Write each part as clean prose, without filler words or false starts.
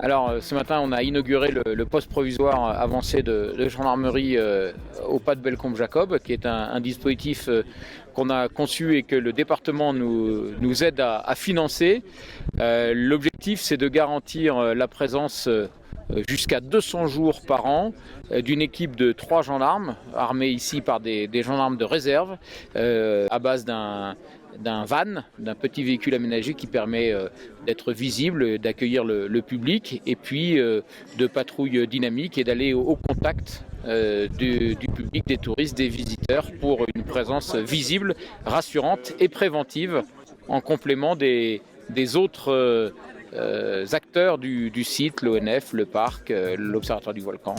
Alors ce matin on a inauguré le poste provisoire avancé de gendarmerie au pas de Bellecombe-Jacob, qui est un dispositif qu'on a conçu et que le département nous aide à financer. L'objectif, c'est de garantir la présence jusqu'à 200 jours par an d'une équipe de 3 gendarmes, armés ici par des gendarmes de réserve, à base d'un van, d'un petit véhicule aménagé qui permet d'être visible, d'accueillir le public, et puis de patrouilles dynamiques et d'aller au contact du public, des touristes, des visiteurs, pour une présence visible, rassurante et préventive, en complément des autres acteurs du site, l'ONF, le parc, l'Observatoire du volcan.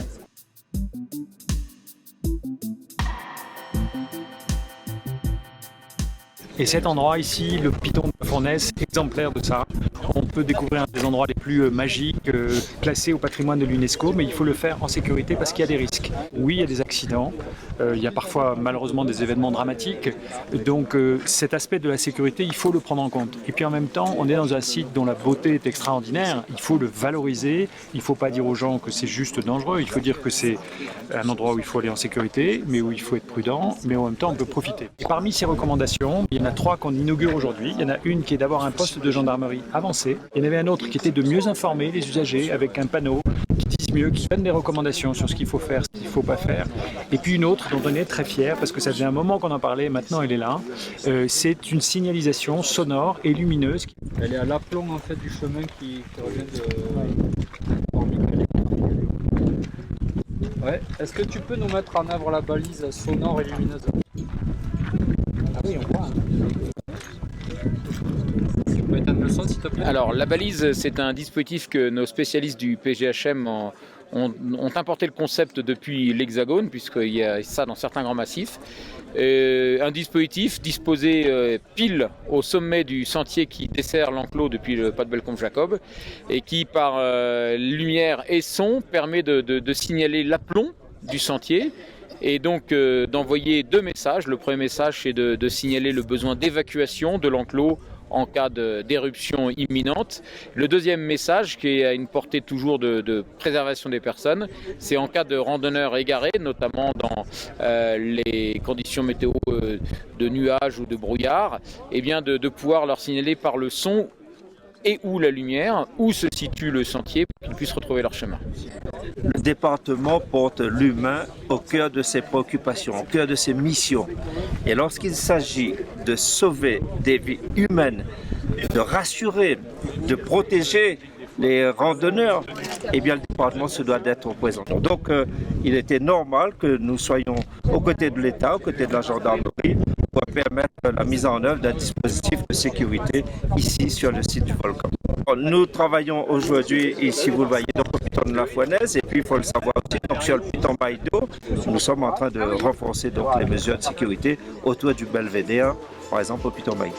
Et cet endroit ici, le piton de la Fournaise, exemplaire de ça. On peut découvrir un des endroits les plus magiques, classés au patrimoine de l'UNESCO, mais il faut le faire en sécurité parce qu'il y a des risques. Oui, il y a des accidents, il y a parfois malheureusement des événements dramatiques, donc cet aspect de la sécurité, il faut le prendre en compte. Et puis en même temps, on est dans un site dont la beauté est extraordinaire, il faut le valoriser, il ne faut pas dire aux gens que c'est juste dangereux, il faut dire que c'est un endroit où il faut aller en sécurité, mais où il faut être prudent, mais en même temps on peut profiter. Et parmi ces recommandations, il y en a 3 qu'on inaugure aujourd'hui. Il y en a une qui est d'avoir un poste de gendarmerie avancé. Il y en avait un autre qui était de mieux informer les usagers avec un panneau qui dise mieux, qui donne des recommandations sur ce qu'il faut faire, ce qu'il ne faut pas faire. Et puis une autre dont on est très fier, parce que ça faisait un moment qu'on en parlait, maintenant elle est là. C'est une signalisation sonore et lumineuse. Elle est à l'aplomb en fait du chemin qui revient de... Ouais. Est-ce que tu peux nous mettre en œuvre la balise sonore et lumineuse? Ah oui, on voit. Tu peux éteindre le son s'il te plaît? Alors la balise, c'est un dispositif que nos spécialistes du PGHM ont importé le concept depuis l'Hexagone, puisqu'il y a ça dans certains grands massifs. Un dispositif disposé pile au sommet du sentier qui dessert l'enclos depuis le pas de Bellecombe-Jacob, et qui par lumière et son permet de signaler l'aplomb du sentier, et donc d'envoyer 2 messages. Le premier message, c'est de signaler le besoin d'évacuation de l'enclos en cas d'éruption imminente. Le deuxième message, qui a une portée toujours de préservation des personnes, c'est en cas de randonneurs égarés, notamment dans les conditions météo de nuages ou de brouillard, et bien de pouvoir leur signaler par le son et ou la lumière où se situe le sentier pour qu'ils puissent retrouver leur chemin. Le département porte l'humain au cœur de ses préoccupations, au cœur de ses missions. Et lorsqu'il s'agit de sauver des vies humaines, de rassurer, de protéger les randonneurs, eh bien le département se doit d'être représentant. Donc il était normal que nous soyons aux côtés de l'État, aux côtés de la gendarmerie, pour permettre la mise en œuvre d'un dispositif de sécurité ici sur le site du volcan. Nous travaillons aujourd'hui ici, vous le voyez, donc au piton de la Fournaise, et puis il faut le savoir aussi, donc sur le piton Baïdo, nous sommes en train de renforcer donc les mesures de sécurité autour du belvédère, par exemple au piton Baïdo.